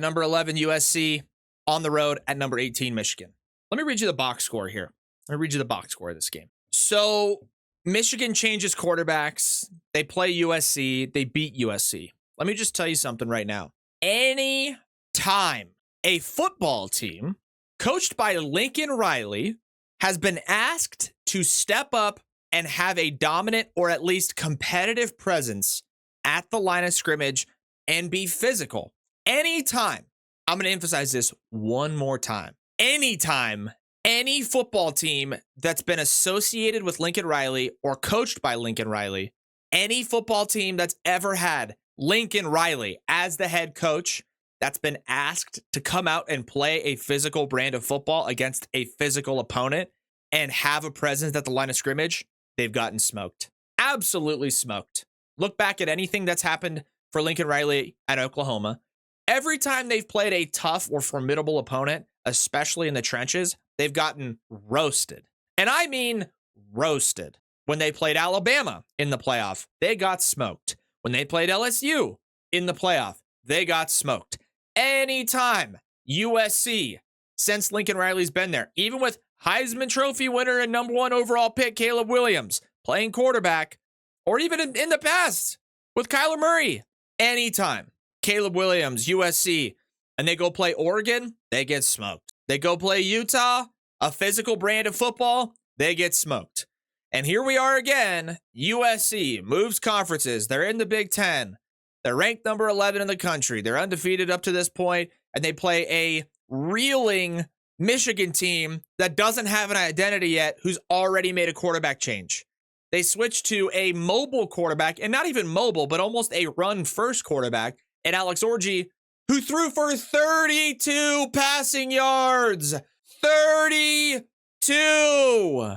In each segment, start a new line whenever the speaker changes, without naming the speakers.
Number 11, USC on the road at number 18, Michigan. Let me read you the box score here. Let me read you the box score of this game. So Michigan changes quarterbacks. They play USC. They beat USC. Let me just tell you something right now. Any time a football team coached by Lincoln Riley has been asked to step up and have a dominant or at least competitive presence at the line of scrimmage and be physical, anytime, I'm going to emphasize this one more time. Anytime any football team that's been associated with Lincoln Riley or coached by Lincoln Riley, any football team that's ever had Lincoln Riley as the head coach that's been asked to come out and play a physical brand of football against a physical opponent and have a presence at the line of scrimmage, they've gotten smoked. Absolutely smoked. Look back at anything that's happened for Lincoln Riley at Oklahoma. Every time they've played a tough or formidable opponent, especially in the trenches, they've gotten roasted. And I mean roasted. When they played Alabama in the playoff, they got smoked. When they played LSU in the playoff, they got smoked. Anytime USC, since Lincoln Riley's been there, even with Heisman Trophy winner and number 1 overall pick Caleb Williams playing quarterback, or even in the past with Kyler Murray, anytime Caleb Williams, USC, and they go play Oregon, they get smoked. They go play Utah, a physical brand of football, they get smoked. And here we are again. USC moves conferences. They're in the Big Ten. They're ranked number 11 in the country. They're undefeated up to this point, and they play a reeling Michigan team that doesn't have an identity yet, who's already made a quarterback change. They switched to a mobile quarterback, and not even mobile, but almost a run-first quarterback, and Alex Orji, who threw for 32 passing yards. 32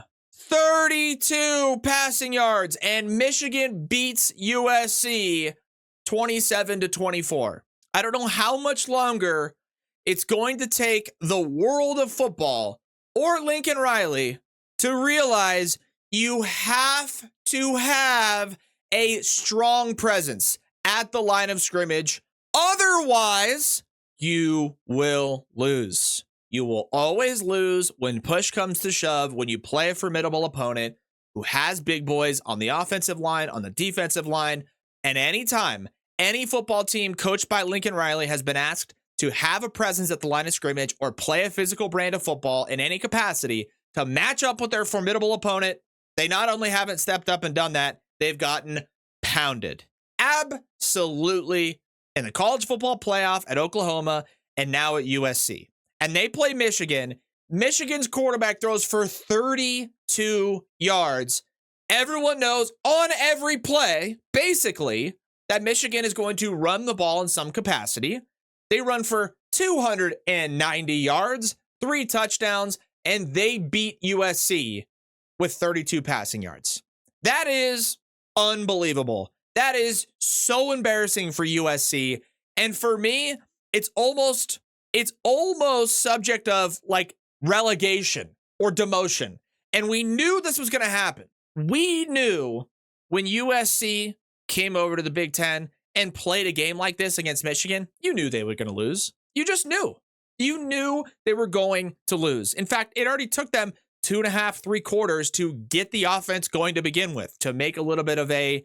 passing yards, and Michigan beats USC 27-24. I don't know how much longer it's going to take the world of football or Lincoln Riley to realize you have to have a strong presence at the line of scrimmage. Otherwise, you will lose. You will always lose when push comes to shove, when you play a formidable opponent who has big boys on the offensive line, on the defensive line, and anytime any football team coached by Lincoln Riley has been asked to have a presence at the line of scrimmage or play a physical brand of football in any capacity to match up with their formidable opponent, they not only haven't stepped up and done that, they've gotten pounded. Absolutely. In the college football playoff at Oklahoma and now at USC. And they play Michigan. Michigan's quarterback throws for 32 yards. Everyone knows on every play, basically, that Michigan is going to run the ball in some capacity. They run for 290 yards, 3 touchdowns, and they beat USC with 32 passing yards. That is unbelievable. That is so embarrassing for USC. And for me, it's almost subject of like relegation or demotion. And we knew this was going to happen. We knew when USC came over to the Big Ten and played a game like this against Michigan, you knew they were going to lose. You just knew. You knew they were going to lose. In fact, it already took them 2.5, 3 quarters to get the offense going to begin with, to make a little bit of a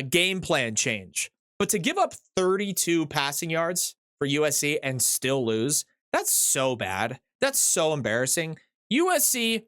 game plan change. But to give up 32 passing yards for USC and still lose, that's so bad. That's so embarrassing. USC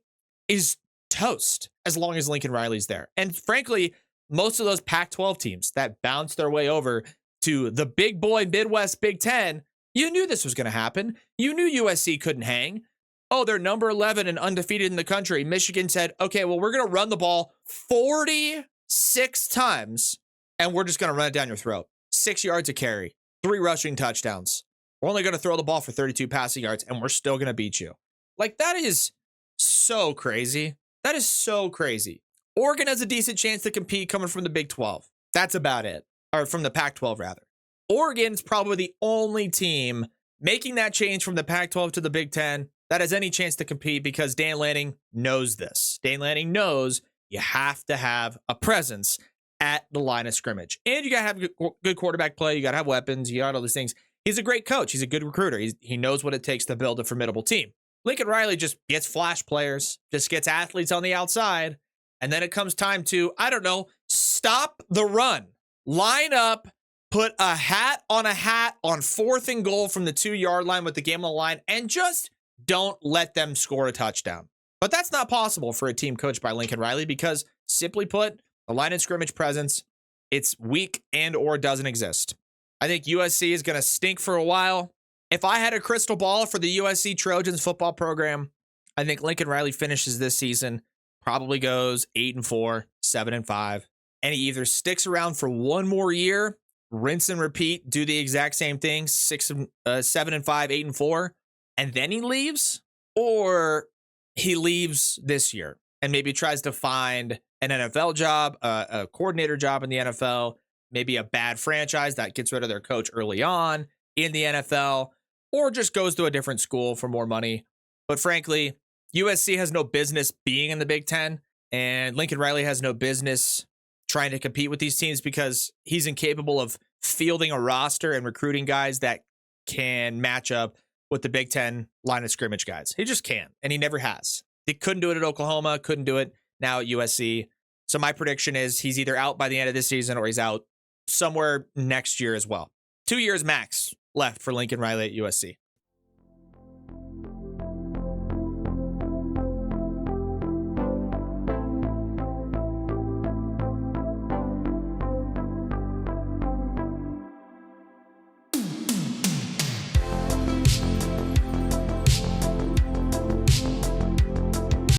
is toast as long as Lincoln Riley's there. And frankly, most of those Pac-12 teams that bounced their way over to the big boy Midwest Big Ten, you knew this was going to happen. You knew USC couldn't hang. Oh, they're number 11 and undefeated in the country. Michigan said, okay, well, we're going to run the ball 46 times, and we're just going to run it down your throat. 6 yards a carry, 3 rushing touchdowns. We're only going to throw the ball for 32 passing yards, and we're still going to beat you. Like, that is so crazy. That is so crazy. Oregon has a decent chance to compete coming from the Big 12. That's about it. Or from the Pac-12, rather. Oregon's probably the only team making that change from the Pac-12 to the Big 10 that has any chance to compete, because Dan Lanning knows this. Dan Lanning knows you have to have a presence at the line of scrimmage. And you got to have good quarterback play. You got to have weapons. You got all these things. He's a great coach. He's a good recruiter. He knows what it takes to build a formidable team. Lincoln Riley just gets flash players, just gets athletes on the outside. And then it comes time to, I don't know, stop the run. Line up, put a hat on 4th and goal from the 2-yard line with the game on the line, and just don't let them score a touchdown. But that's not possible for a team coached by Lincoln Riley because, simply put, the line of scrimmage presence, it's weak and or doesn't exist. I think USC is going to stink for a while. If I had a crystal ball for the USC Trojans football program, I think Lincoln Riley finishes this season, probably goes 8-4, 7-5, and he either sticks around for one more year, rinse and repeat, do the exact same thing, 7-5, 8-4, and then he leaves, or he leaves this year and maybe tries to find an NFL job, a coordinator job in the NFL, maybe a bad franchise that gets rid of their coach early on in the NFL, or just goes to a different school for more money. But frankly, USC has no business being in the Big Ten, and Lincoln Riley has no business trying to compete with these teams because he's incapable of fielding a roster and recruiting guys that can match up with the Big Ten line of scrimmage guys. He just can't, and he never has. He couldn't do it at Oklahoma, couldn't do it now at USC. So my prediction is he's either out by the end of this season or he's out somewhere next year as well. 2 years max left for Lincoln Riley at USC.